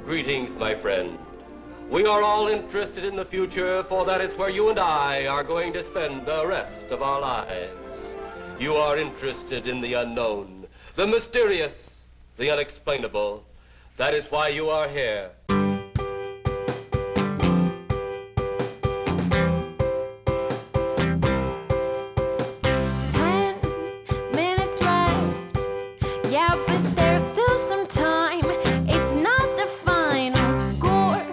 Greetings, my friend. We are all interested in the future, for that is where you and I are going to spend the rest of our lives. You are interested in the unknown, the mysterious, the unexplainable. That is why you are here. 10 minutes left. Yeah, but there's still some time. It's not the final score.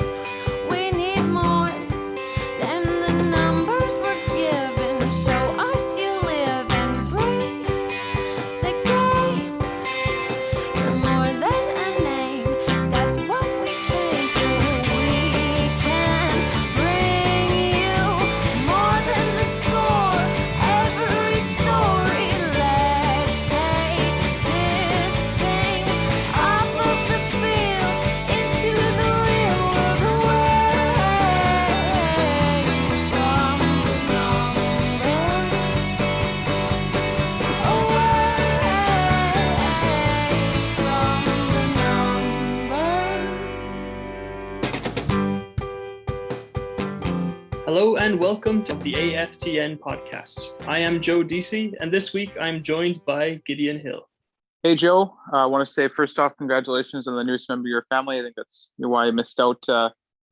We need more than the numbers we're given. Show us you live and breathe the game. You're more than a name. That's what we came for. We can bring you more than the score. Every story. Let's take this thing off of the field into the real world, away from the numbers, Hello and welcome to the AFTN podcast. I am Joe DC, and this week I'm joined by Gideon Hill. Hey, Joe. I want to say first off, congratulations on the newest member of your family. I think that's why I missed out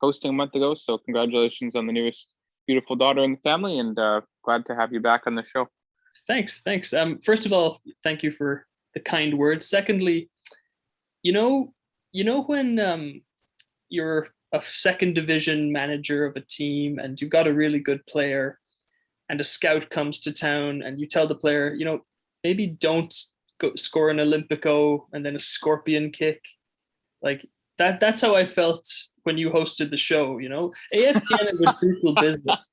hosting a month ago. So congratulations on the newest beautiful daughter in the family, and glad to have you back on the show. Thanks. First of all, thank you for the kind words. Secondly, you know when you're a second division manager of a team and you've got a really good player, and a scout comes to town and you tell the player, maybe don't go score an Olympico and then a scorpion kick. Like that's how I felt when you hosted the show. AFTN is a brutal business.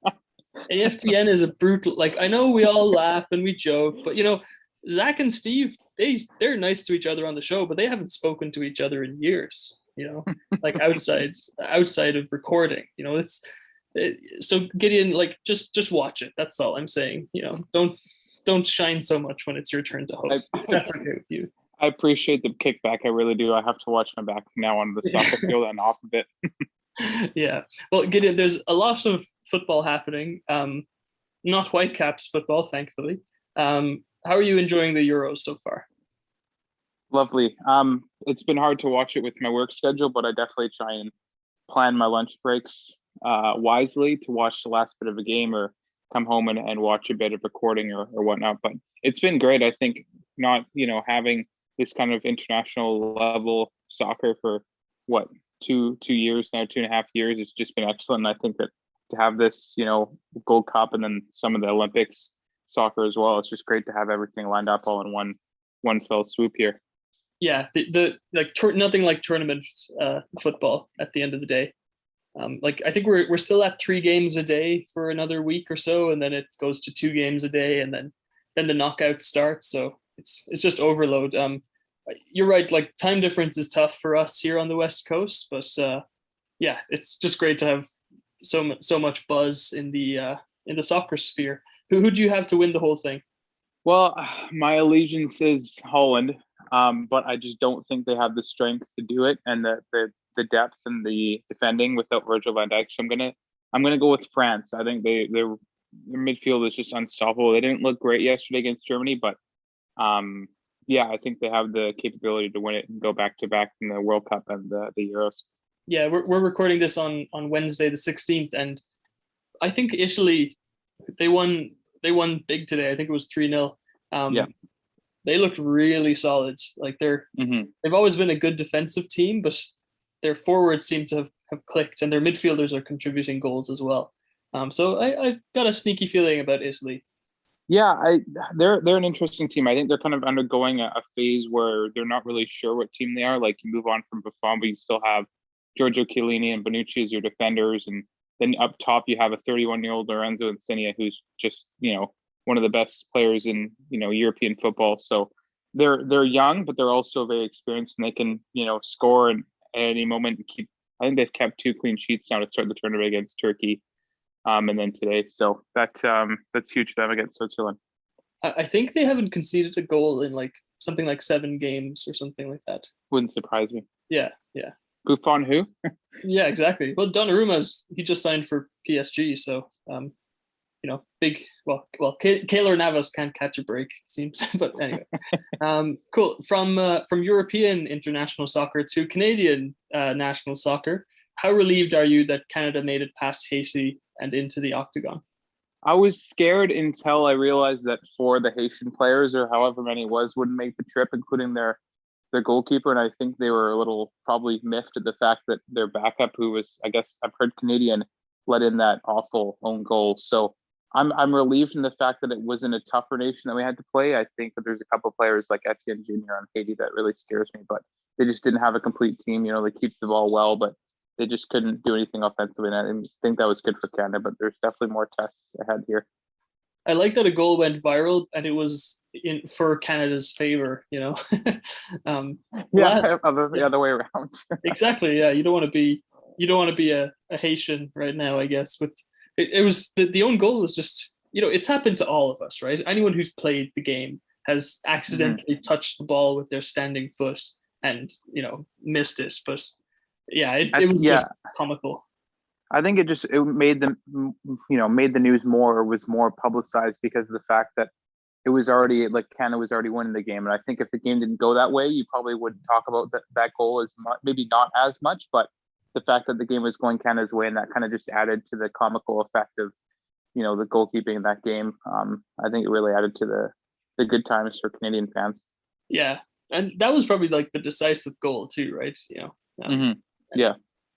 AFTN is a brutal, I know we all laugh and we joke, but Zach and Steve, they're nice to each other on the show, but they haven't spoken to each other in years, outside of recording. So Gideon, just watch it. That's all I'm saying. Don't shine so much when it's your turn to host. If that's okay with you. I appreciate the kickback. I really do. I have to watch my back from now on the soccer field and off of it. Yeah. Well, Gideon, there's a lot of football happening. Not Whitecaps football, thankfully. How are you enjoying the Euros so far? Lovely. It's been hard to watch it with my work schedule, but I definitely try and plan my lunch breaks wisely to watch the last bit of a game or come home and watch a bit of recording or whatnot. But it's been great. I think not, having this kind of international level soccer for two years now, 2.5 years, it's just been excellent. And I think that to have this, Gold Cup and then some of the Olympics soccer as well, it's just great to have everything lined up all in one fell swoop here. Yeah, nothing like tournament football at the end of the day. I think we're still at 3 games a day for another week or so, and then it goes to 2 games a day, and then the knockout starts. So it's just overload. You're right. Time difference is tough for us here on the West Coast, but yeah, it's just great to have so much buzz in the soccer sphere. Who do you have to win the whole thing? Well, my allegiance is Holland, but I just don't think they have the strength to do it and the depth and the defending without Virgil van Dijk. So I'm gonna go with France. I think their midfield is just unstoppable. They didn't look great yesterday against Germany, but yeah, I think they have the capability to win it and go back to back in the World Cup and the Euros. Yeah, we're recording this on Wednesday the 16th, and I think Italy they won big today. I think it was 3-0. Yeah. They looked really solid. They've always been a good defensive team, but their forwards seem to have clicked, and their midfielders are contributing goals as well. So I've got a sneaky feeling about Italy. Yeah, they're an interesting team. I think they're kind of undergoing a phase where they're not really sure what team they are. You move on from Buffon, but you still have Giorgio Chiellini and Bonucci as your defenders, and then up top you have a 31-year-old Lorenzo Insigne who's just one of the best players in European football. So they're young, but they're also very experienced, and they can score at any moment and keep. I think they've kept 2 clean sheets now to start the tournament against Turkey, and then today. So that's huge for them against Switzerland. I think they haven't conceded a goal in something like 7 games or something like that. Wouldn't surprise me. Yeah. Buffon who? Yeah, exactly. Well, Donnarumma's he just signed for PSG, so big. Well, Keylor Navas can't catch a break, it seems. But anyway, cool. From European international soccer to Canadian national soccer, how relieved are you that Canada made it past Haiti and into the octagon? I was scared until I realized that 4 of the Haitian players, or however many it was, wouldn't make the trip, including their goalkeeper. And I think they were a little probably miffed at the fact that their backup, who was, I guess I've heard Canadian, let in that awful own goal. So I'm relieved in the fact that it wasn't a tougher nation that we had to play. I think that there's a couple of players like Etienne Jr. on Haiti that really scares me, but they just didn't have a complete team. They keep the ball well, but they just couldn't do anything offensively. And I didn't think that was good for Canada, but there's definitely more tests ahead here. I like that a goal went viral and it was for Canada's favor, The other way around. Exactly. Yeah. You don't want to be a Haitian right now, I guess. With it was the own goal was just, it's happened to all of us, right? Anyone who's played the game has accidentally touched the ball with their standing foot and, missed it. But yeah, it was just comical. I think it made made the news more, or was more publicized because of the fact that it was already like Canada was already winning the game. And I think if the game didn't go that way, you probably wouldn't talk about that goal as much, maybe not as much, but the fact that the game was going Canada's way, and that kind of just added to the comical effect of, the goalkeeping in that game. I think it really added to the good times for Canadian fans. Yeah. And that was probably like the decisive goal too, right? Yeah.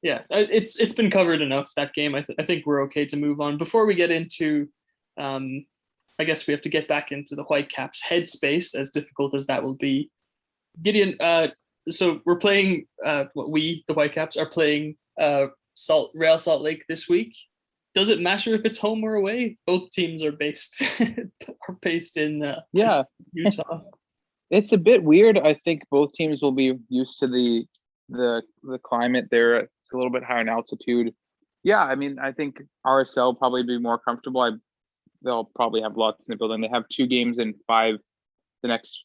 Yeah, it's been covered enough, that game. I think we're okay to move on. Before we get into, I guess we have to get back into the Whitecaps headspace, as difficult as that will be. Gideon, so we're playing, the Whitecaps are playing Real Salt Lake this week. Does it matter if it's home or away? Both teams are based in Utah. It's a bit weird. I think both teams will be used to the climate there. It's a little bit higher in altitude. Yeah, I mean, I think RSL probably be more comfortable. They'll probably have lots in the building. They have 2 games in 5, the next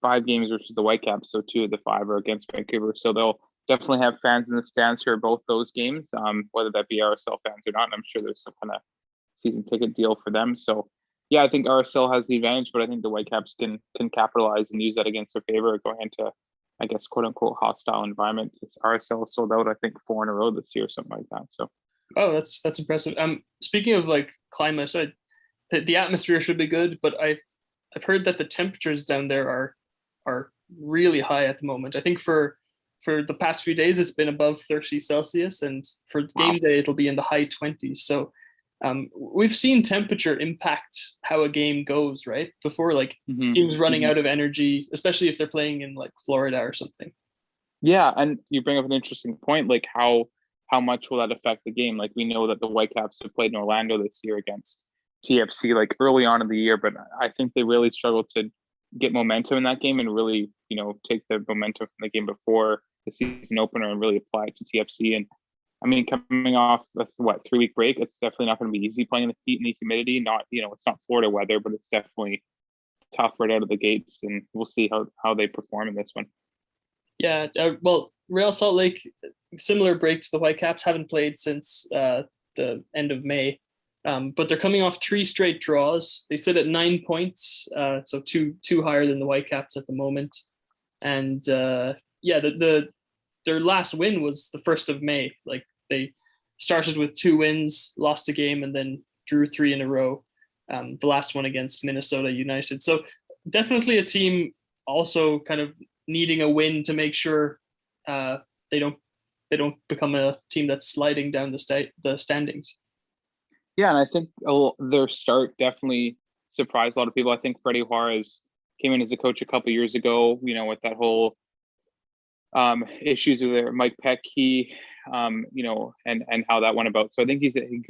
5 games versus the Whitecaps. So 2 of the 5 are against Vancouver. So they'll definitely have fans in the stands for both those games, whether that be RSL fans or not. And I'm sure there's some kind of season ticket deal for them. So yeah, I think RSL has the advantage, but I think the Whitecaps can capitalize and use that against their favor going into, I guess, quote unquote, hostile environment. RSL sold out, I think, 4 in a row this year, something like that. So, that's impressive. Speaking of like climate, the atmosphere should be good, but I've heard that the temperatures down there are really high at the moment. I think for the past few days it's been above 30 Celsius, and for game day it'll be in the high 20s. So we've seen temperature impact how a game goes, right? Before, like teams running out of energy, especially if they're playing in like Florida or something. Yeah, and you bring up an interesting point, like how much will that affect the game? Like, we know that the Whitecaps have played in Orlando this year against TFC, like early on in the year, but I think they really struggled to get momentum in that game and really, take the momentum from the game before the season opener and really apply it to TFC. And I mean, coming off a 3-week break, it's definitely not going to be easy playing in the heat and the humidity. Not, it's not Florida weather, but it's definitely tough right out of the gates, and we'll see how they perform in this one. Yeah, well, Real Salt Lake, similar break to the Whitecaps, haven't played since the end of May, but they're coming off 3 straight draws. They sit at 9 points, so two higher than the Whitecaps at the moment. And their last win was the 1st of May. Like, they started with 2 wins, lost a game, and then drew 3 in a row. The last one against Minnesota United. So definitely a team also kind of needing a win to make sure they don't become a team that's sliding down the standings. Yeah, and I think their start definitely surprised a lot of people. I think Freddie Juarez came in as a coach a couple of years ago, with that whole issues with their Mike Peck, and how that went about. So I think he's a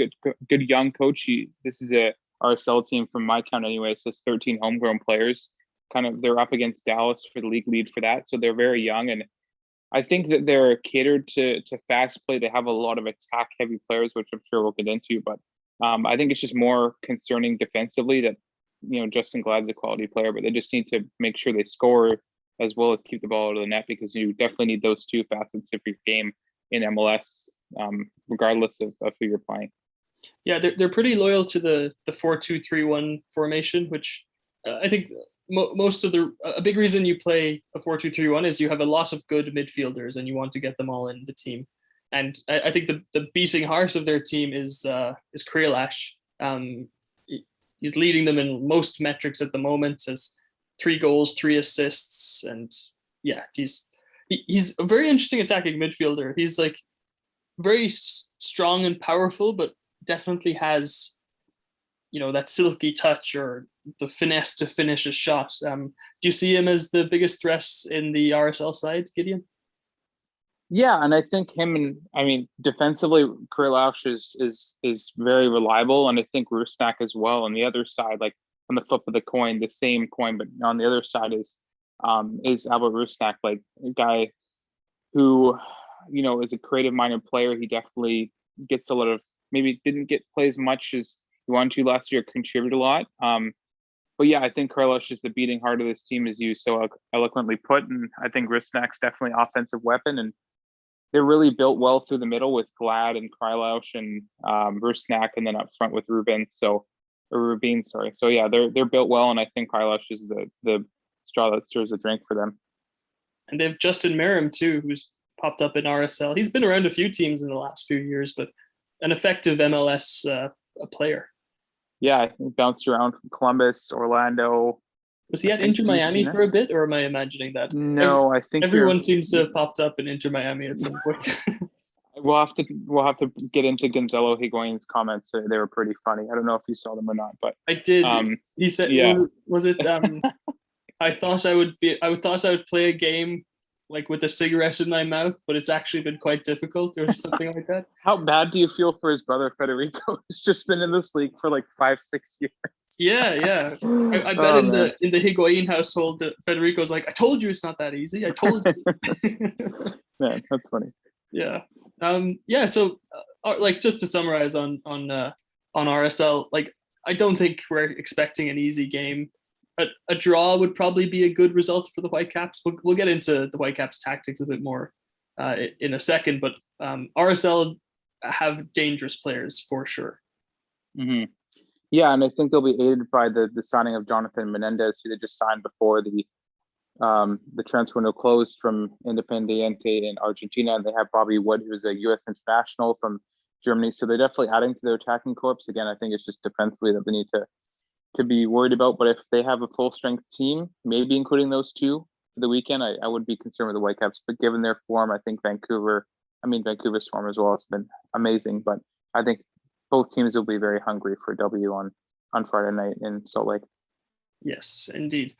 good young coach. This is a RSL team from my count anyway. So it's 13 homegrown players. They're up against Dallas for the league lead for that. So they're very young, and I think that they're catered to fast play. They have a lot of attack heavy players, which I'm sure we'll get into, but I think it's just more concerning defensively that, Justin Glad's a quality player, but they just need to make sure they score as well as keep the ball out of the net, because you definitely need those two facets of your game in MLS, regardless of who you're playing. Yeah, they're pretty loyal to the 4-2-3-1 formation, which I think most of a big reason you play a 4-2-3-1 is you have a lot of good midfielders and you want to get them all in the team. And I think the beating heart of their team is Krielash. He's leading them in most metrics at the moment, as 3 goals, 3 assists, and yeah, he's a very interesting attacking midfielder. He's like very strong and powerful, but definitely has, that silky touch or the finesse to finish a shot. Do you see him as the biggest threat in the RSL side, Gideon? Yeah, and I think defensively, Krielash is very reliable, and I think Rusnak as well. On the other side, like on the flip of the coin, the same coin, but on the other side is Albert Rusnak, like a guy who, is a creative-minded player. He definitely gets a lot of, maybe didn't get play as much as he wanted to last year, contributed a lot. But yeah, I think Krielash is the beating heart of this team, as you so eloquently put, and I think Rusnak's definitely an offensive weapon, and they're really built well through the middle with Glad and Krielash and Rusnak, and then up front with Rubin. So yeah, they're built well, and I think Krielash is the straw that stirs the drink for them. And they have Justin Merrim too, who's popped up in RSL. He's been around a few teams in the last few years, but an effective MLS player. Yeah, he bounced around from Columbus, Orlando. Was he at Inter Miami for a bit, or am I imagining that? No, I think everyone seems to have popped up in Inter Miami at some point. We'll have to get into Gonzalo Higuain's comments. They were pretty funny. I don't know if you saw them or not, but I did. He said, yeah. Was it I thought I would play a game like with a cigarette in my mouth, but it's actually been quite difficult, or something like that. How bad do you feel for his brother Federico? He's just been in this league for like 5-6 years. Yeah. I bet in the Higuain household, Federico's like, I told you it's not that easy. I told you. Man, that's funny. Yeah. So like, just to summarize on RSL, like, I don't think we're expecting an easy game. A draw would probably be a good result for the Whitecaps. We'll get into the Whitecaps tactics a bit more in a second, but RSL have dangerous players for sure. Mm-hmm. Yeah, and I think they'll be aided by the signing of Jonathan Menendez, who they just signed before the transfer window closed from Independiente in Argentina, and they have Bobby Wood, who's a U.S. international from Germany. So they're definitely adding to their attacking corps. Again, I think it's just defensively that they need to be worried about. But if they have a full strength team, maybe including those two for the weekend, I would be concerned with the Whitecaps. But given their form, I think Vancouver's form as well has been amazing. But I think both teams will be very hungry for a W on Friday night in Salt Lake. Yes, indeed.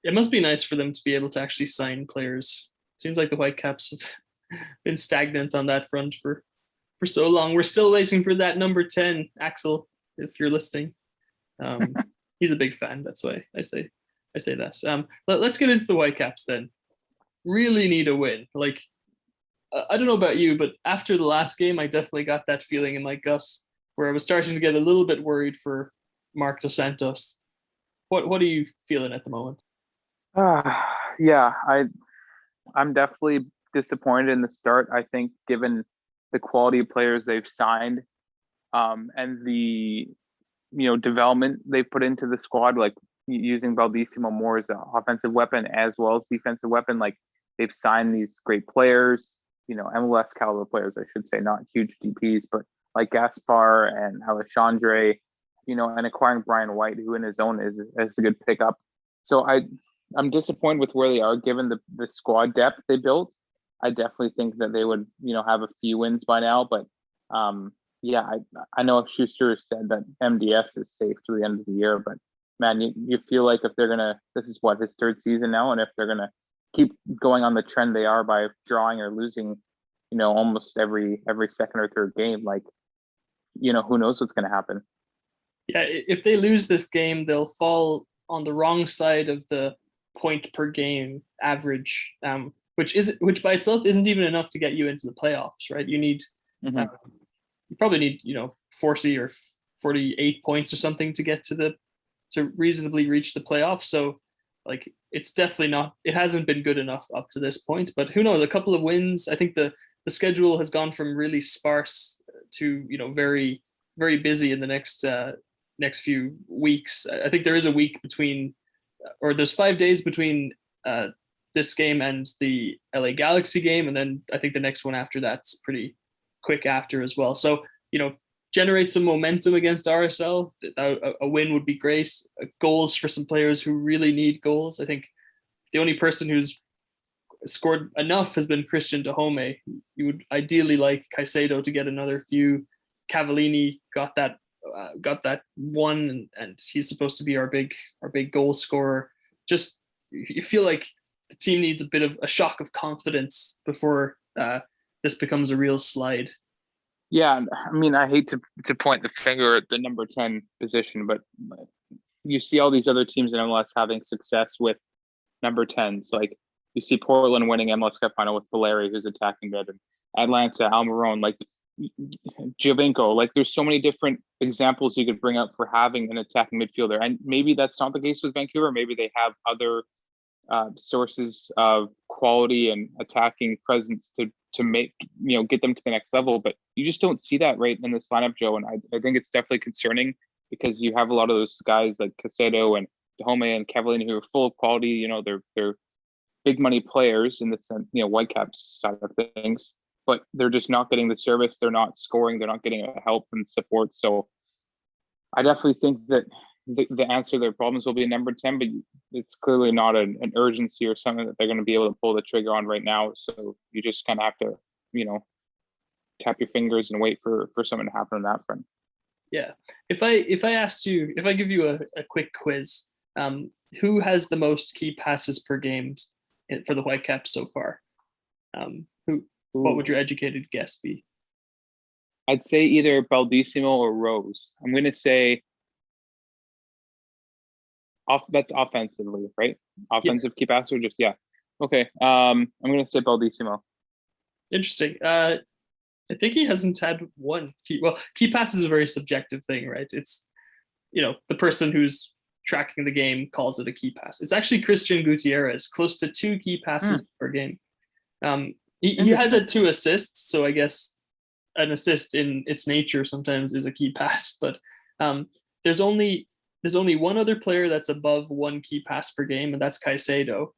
It must be nice for them to be able to actually sign players. Seems like the Whitecaps have been stagnant on that front for so long. We're still waiting for that number 10, Axel, if you're listening. He's a big fan. That's why I say that. Let's get into the Whitecaps then. Really need a win. Like, I don't know about you, but after the last game, I definitely got that feeling in my gut where I was starting to get a little bit worried for Marc Dos Santos. What are you feeling at the moment? Yeah, I'm definitely disappointed in the start. I think given the quality of players they've signed, and the development they put into the squad, like using Baldissimo more as an offensive weapon as well as defensive weapon. Like, they've signed these great players, MLS caliber players, I should say, not huge DPs, but like Gaspar and Alexandre, and acquiring Brian White, who in his own is a good pickup. So I'm disappointed with where they are given the squad depth they built. I definitely think that they would, have a few wins by now, but yeah, I know Schuster said that MDS is safe to the end of the year, but man, you feel like if they're gonna, this is what, his third season now, and if they're gonna keep going on the trend they are by drawing or losing, almost every second or third game, like, who knows what's gonna happen. Yeah, if they lose this game, they'll fall on the wrong side of the point per game average, which by itself isn't even enough to get you into the playoffs, right? You need, you probably need, 40 or 48 points or something to get to reasonably reach the playoffs. So, like, it's definitely not. It hasn't been good enough up to this point. But who knows? A couple of wins. I think the schedule has gone from really sparse to very very busy in the next few weeks. I think there is a week between, or there's 5 days between this game and the LA Galaxy game, and then I think the next one after that's pretty quick after as well. So generate some momentum against RSL. A win would be great. Goals for some players who really need goals. I think the only person who's scored enough has been Christian Dahome. You would ideally like Caicedo to get another few. Cavallini got that one, and he's supposed to be our big goal scorer. Just you feel like the team needs a bit of a shock of confidence before this becomes a real slide. Yeah, I mean, I hate to point the finger at the number 10 position, but you see all these other teams in MLS having success with number 10s. Like you see Portland winning MLS Cup final with Valeri, who's attacking mid, and Atlanta, Almiron, like Giovinco. Like there's so many different examples you could bring up for having an attacking midfielder. And maybe that's not the case with Vancouver. Maybe they have other sources of quality and attacking presence to make, get them to the next level. But you just don't see that right in this lineup, Joe. And I think it's definitely concerning because you have a lot of those guys like Caicedo and Dahome and Cavallini who are full of quality. They're big money players in the sense, Whitecaps side of things, but they're just not getting the service. They're not scoring. They're not getting help and support. So I definitely think that the answer to their problems will be number 10, but it's clearly not an urgency or something that they're going to be able to pull the trigger on right now. So you just kind of have to, tap your fingers and wait for something to happen on that front. Yeah. If I give you a quick quiz, who has the most key passes per game for the Whitecaps so far? What would your educated guess be? I'd say either Baldissimo or Rose. I'm going to say that's offensively, right? Offensive key passer, just yeah. Okay. I'm going to say Baldissimo. Interesting. I think he hasn't had one key. Well, key pass is a very subjective thing, right? It's the person who's tracking the game calls it a key pass. It's actually Christian Gutierrez, close to 2 key passes per game. He has had 2 assists, so I guess an assist in its nature sometimes is a key pass. But there's only one other player that's above 1 key pass per game, and that's Caicedo.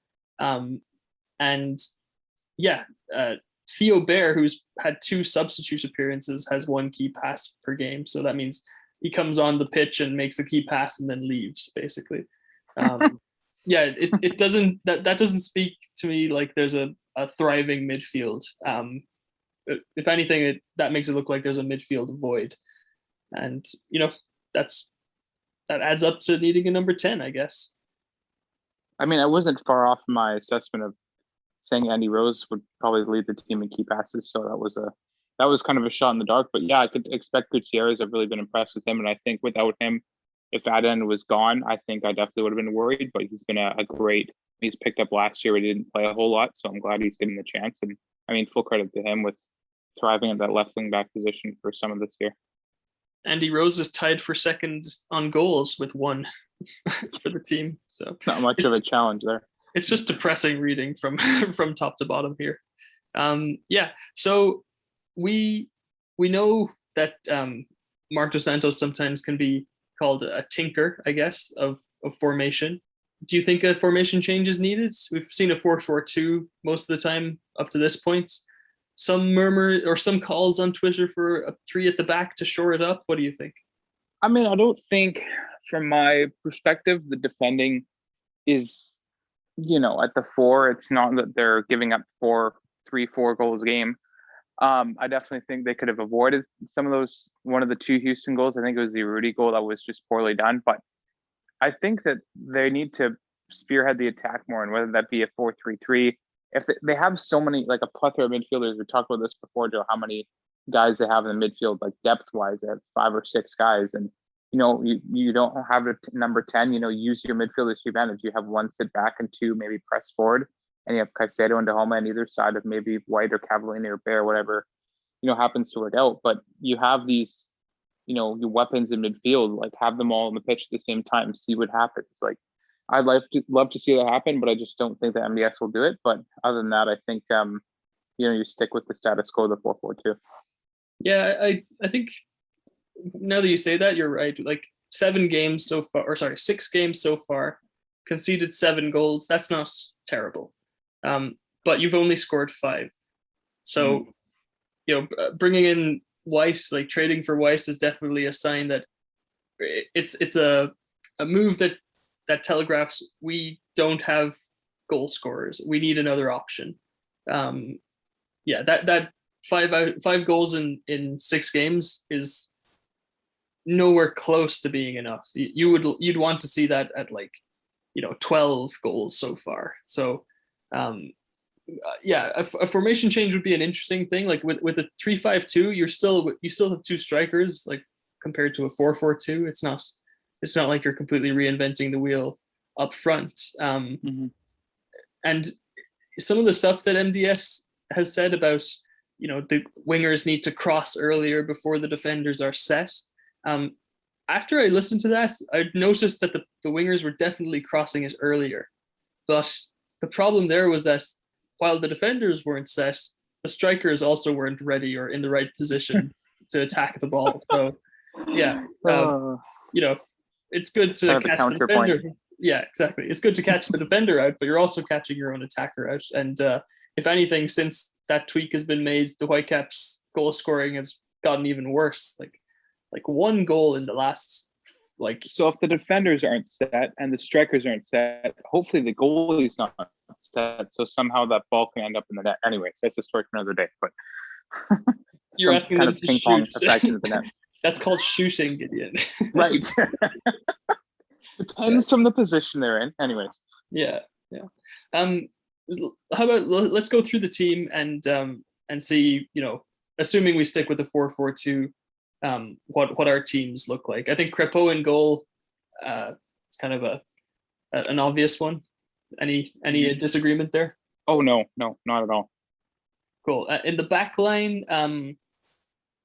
Theo Bair, who's had 2 substitute appearances, has 1 key pass per game. So that means he comes on the pitch and makes a key pass and then leaves, basically. It doesn't that doesn't speak to me like there's a thriving midfield. If anything, that makes it look like there's a midfield void, and that adds up to needing a number 10, I guess. I mean, I wasn't far off my assessment of saying Andy Rose would probably lead the team in key passes, so that was kind of a shot in the dark. But yeah, I could expect Gutierrez. I've really been impressed with him, and I think without him, if Aden was gone, I think I definitely would have been worried. But he's been a great. He's picked up last year. He didn't play a whole lot, so I'm glad he's getting the chance. And I mean, full credit to him with thriving at that left wing back position for some of this year. Andy Rose is tied for second on goals with 1 for the team. So not much of a challenge there. It's just depressing reading from top to bottom here. So we know that Marc Dos Santos sometimes can be called a tinker, I guess, of formation. Do you think a formation change is needed? We've seen a 4-4-2 most of the time up to this point. Some murmur or some calls on Twitter for a 3 at the back to shore it up. What do you think? I mean, I don't think, from my perspective, the defending is, at the 4. It's not that they're giving up 4 goals a game. I definitely think they could have avoided some of those. One of the 2 Houston goals, I think it was the Rudy goal, that was just poorly done. But I think that they need to spearhead the attack more, and whether that be a 4-3-3. If they have so many, like a plethora of midfielders, we talked about this before, Joe, how many guys they have in the midfield, like depth-wise, they have 5 or 6 guys. And, you don't have a number 10, use your midfielders to your advantage. You have 1 sit back and 2 maybe press forward. And you have Caicedo and Dahome on either side of maybe White or Cavallini or Bair, whatever, happens to work out. But you have these, your weapons in midfield, like have them all on the pitch at the same time, see what happens. Like, I'd love to see that happen, but I just don't think that MDS will do it. But other than that, I think you stick with the status quo of the 4-4-2. Yeah, I think now that you say that, you're right. Like 6 games so far, conceded 7 goals. That's not terrible. But you've only scored 5. So, bringing in Weiss, like trading for Weiss, is definitely a sign that it's a move that telegraphs we don't have goal scorers. We need another option. That 5 goals in 6 games is nowhere close to being enough. You'd want to see that at 12 goals so far. So a formation change would be an interesting thing. Like with a 3-5-2, you still have 2 strikers, like compared to a 4-4-2. It's not like you're completely reinventing the wheel up front. And some of the stuff that MDS has said about the wingers need to cross earlier before the defenders are set. After I listened to that, I noticed that the wingers were definitely crossing it earlier. But the problem there was that while the defenders weren't set, the strikers also weren't ready or in the right position to attack the ball. So, it's good to catch the defender. Yeah, exactly. It's good to catch the defender out, but you're also catching your own attacker out. And if anything, since that tweak has been made, the Whitecaps' goal scoring has gotten even worse. Like 1 goal in the last So if the defenders aren't set and the strikers aren't set, hopefully the goalie's not set, so somehow that ball can end up in the net. Anyways, that's a story for another day. But you're asking them to ping pong shoot. effect into the net. That's called shooting, Gideon. Right. Depends from the position they're in. Anyways. Yeah. How about let's go through the team and see, assuming we stick with the 4-4-2, what our teams look like. I think Crepeau in goal, it's kind of an obvious one. Any disagreement there? Oh no, not at all. Cool. In the back line,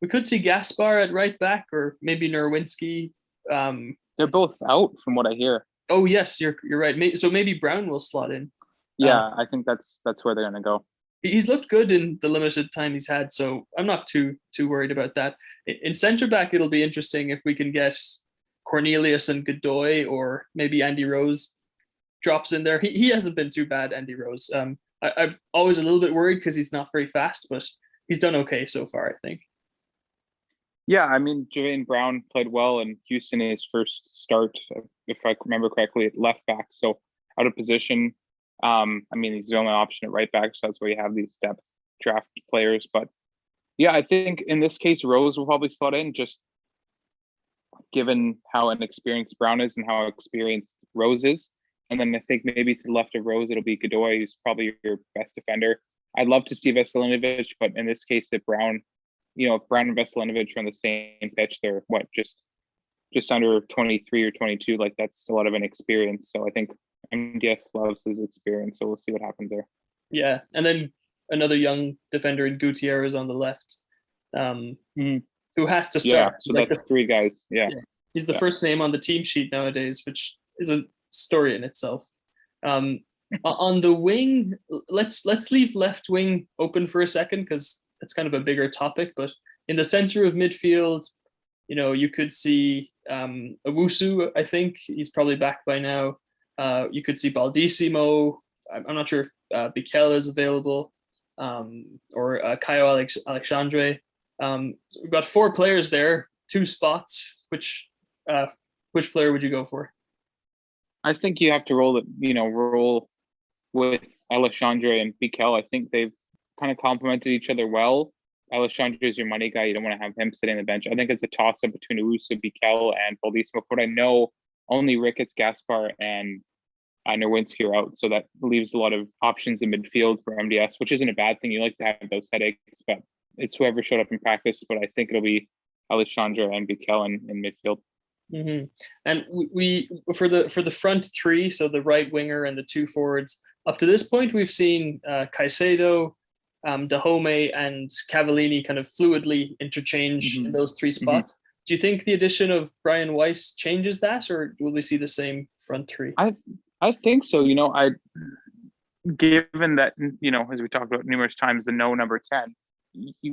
we could see Gaspar at right back, or maybe Nerwinski. They're both out from what I hear. Oh yes, you're right. So maybe Brown will slot in. Yeah, I think that's where they're gonna go. He's looked good in the limited time he's had, so I'm not too worried about that. In centre back, it'll be interesting if we can get Cornelius and Godoy, or maybe Andy Rose drops in there. He hasn't been too bad, Andy Rose. I'm always a little bit worried because he's not very fast, but he's done okay so far, I think. Yeah, I mean, Javane Brown played well in Houston in his first start, if I remember correctly, at left back. So out of position. He's the only option at right back, so that's where you have these depth draft players. But yeah, I think in this case, Rose will probably slot in, just given how inexperienced Brown is and how experienced Rose is. And then I think maybe to the left of Rose, it'll be Godoy, who's probably your best defender. I'd love to see Veselinovic, but in this case, if Brown and Veselinovic are on the same pitch, they're just under 23 or 22. Like, that's a lot of inexperience. So I think MDS loves his experience, so we'll see what happens there. Yeah, and then another young defender in Gutierrez on the left, who has to start. Yeah, so that's 3 guys. Yeah. He's the first name on the team sheet nowadays, which is a story in itself. On the wing, let's leave left wing open for a second because it's kind of a bigger topic. But in the center of midfield, you could see Owusu. I think he's probably back by now. You could see Baldissimo. I'm not sure if Bikel is available, or Caio Alexandre. We've got 4 players there, 2 spots. Which player would you go for? I think you have to roll with Alexandre and Bikel. I think they've kind of complemented each other well. Alexandre is your money guy. You don't want to have him sitting on the bench. I think it's a toss-up between Owusu, Bikel, and Baldissimo. For what I know, only Ricketts, Gaspar, and Nerwinski are out. So that leaves a lot of options in midfield for MDS, which isn't a bad thing. You like to have those headaches, but it's whoever showed up in practice. But I think it'll be Alexandre and Bikel in midfield. Mm-hmm. And we for the front 3, so the right winger and the 2 forwards, up to this point, we've seen Caicedo, Dahome, and Cavallini kind of fluidly interchange in those 3 spots. Mm-hmm. Do you think the addition of Brian Weiss changes that, or will we see the same front 3? I think so. Given that, as we talked about numerous times, the no number 10,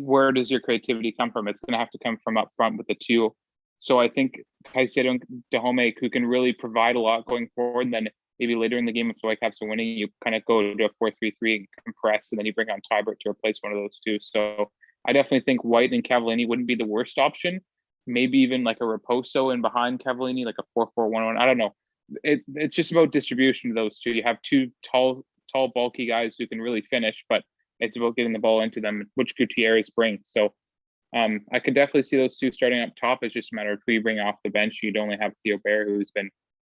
where does your creativity come from? It's going to have to come from up front with the two. So I think Caicedo and Dahomey, who can really provide a lot going forward, and then maybe later in the game, if the Whitecaps are winning, you kind of go to a 4-3-3 and compress, and then you bring on Tybert to replace one of those two. So I definitely think White and Cavallini wouldn't be the worst option. Maybe even like a Raposo in behind Cavallini, like a 4-4-1-1. I don't know. It's just about distribution of those two. You have two tall, bulky guys who can really finish, but it's about getting the ball into them, which Gutierrez brings. So I could definitely see those two starting up top. It's just a matter of who you bring off the bench. You'd only have Theo Bair, who's been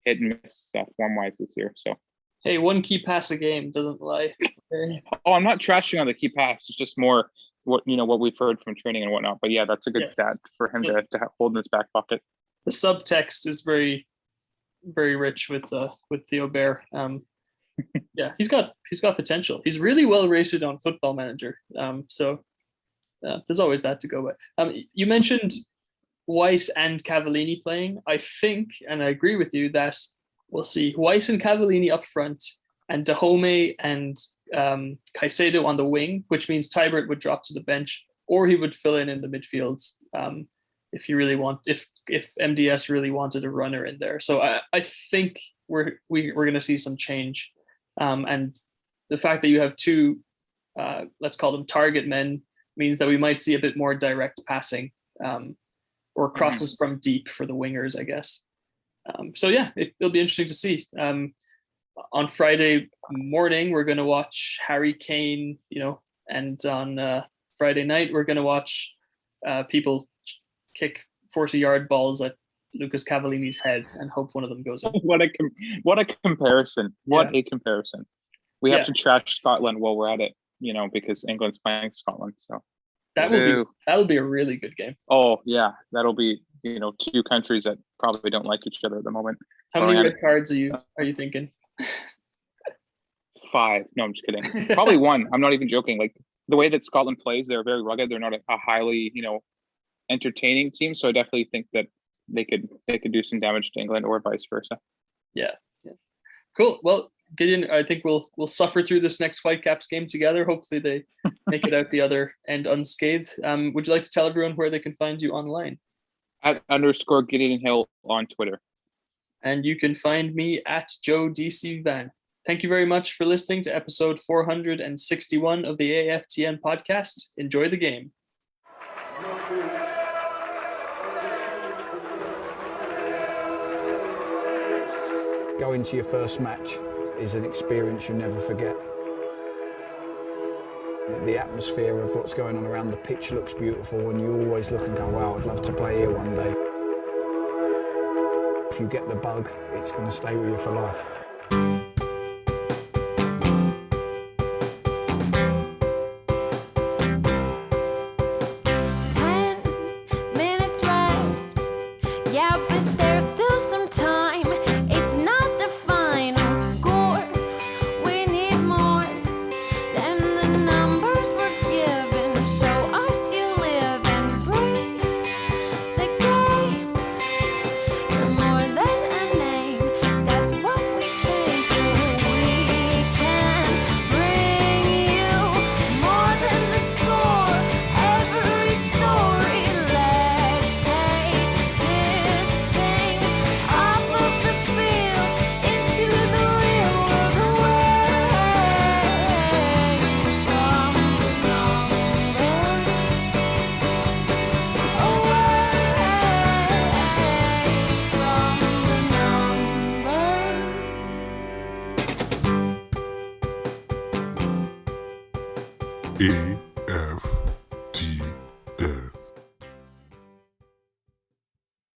hit and miss form-wise this year. So hey, one key pass a game doesn't lie. I'm not trashing on the key pass. It's just more what we've heard from training and whatnot. But yeah, that's a good stat for him to hold in his back pocket. The subtext is very, very rich with Theo Bair. Yeah, he's got potential. He's really well rated on Football Manager. So there's always that to go by. You mentioned White and Cavallini playing. I think, and I agree with you, that we'll see White and Cavallini up front, and Dahomey and Caicedo on the wing, which means Tybert would drop to the bench, or he would fill in the midfield if MDS really wanted a runner in there. So I think we're going to see some change, and the fact that you have two, let's call them target men, means that we might see a bit more direct passing or crosses from deep for the wingers, I guess. So yeah, it'll be interesting to see. On Friday morning, we're going to watch Harry Kane, and on Friday night, we're going to watch people kick 40-yard balls at Lucas Cavallini's head and hope one of them goes in. What a comparison. What a comparison. We have to trash Scotland while we're at it, because England's playing Scotland. So that'll be a really good game. Oh yeah, that'll be two countries that probably don't like each other at the moment. How many red cards are you thinking? 5. No, I'm just kidding. Probably 1. I'm not even joking. Like the way that Scotland plays, they're very rugged. They're not a highly entertaining team. So I definitely think that they could do some damage to England or vice versa. Yeah. Cool. Well, Gideon, I think we'll suffer through this next Whitecaps game together. Hopefully they make it out the other end unscathed. Would you like to tell everyone where they can find you online? At _Gideon Hill on Twitter. And you can find me at Joe DC Van. Thank you very much for listening to episode 461 of the AFTN podcast. Enjoy the game. Going to your first match is an experience you'll never forget. The atmosphere of what's going on around the pitch looks beautiful, and you always look and go, wow, I'd love to play here one day. If you get the bug, it's going to stay with you for life. 10 minutes left. Yeah, but there's still some time. It's not the final score. We need more than the numbers we're given. Show us you live and breathe the game. You're more than a name. That's what we came for. We can bring you more than the score. Every story. Let's take this thing off of the field into the real world, away from the numbers, away from the numbers. AFTN.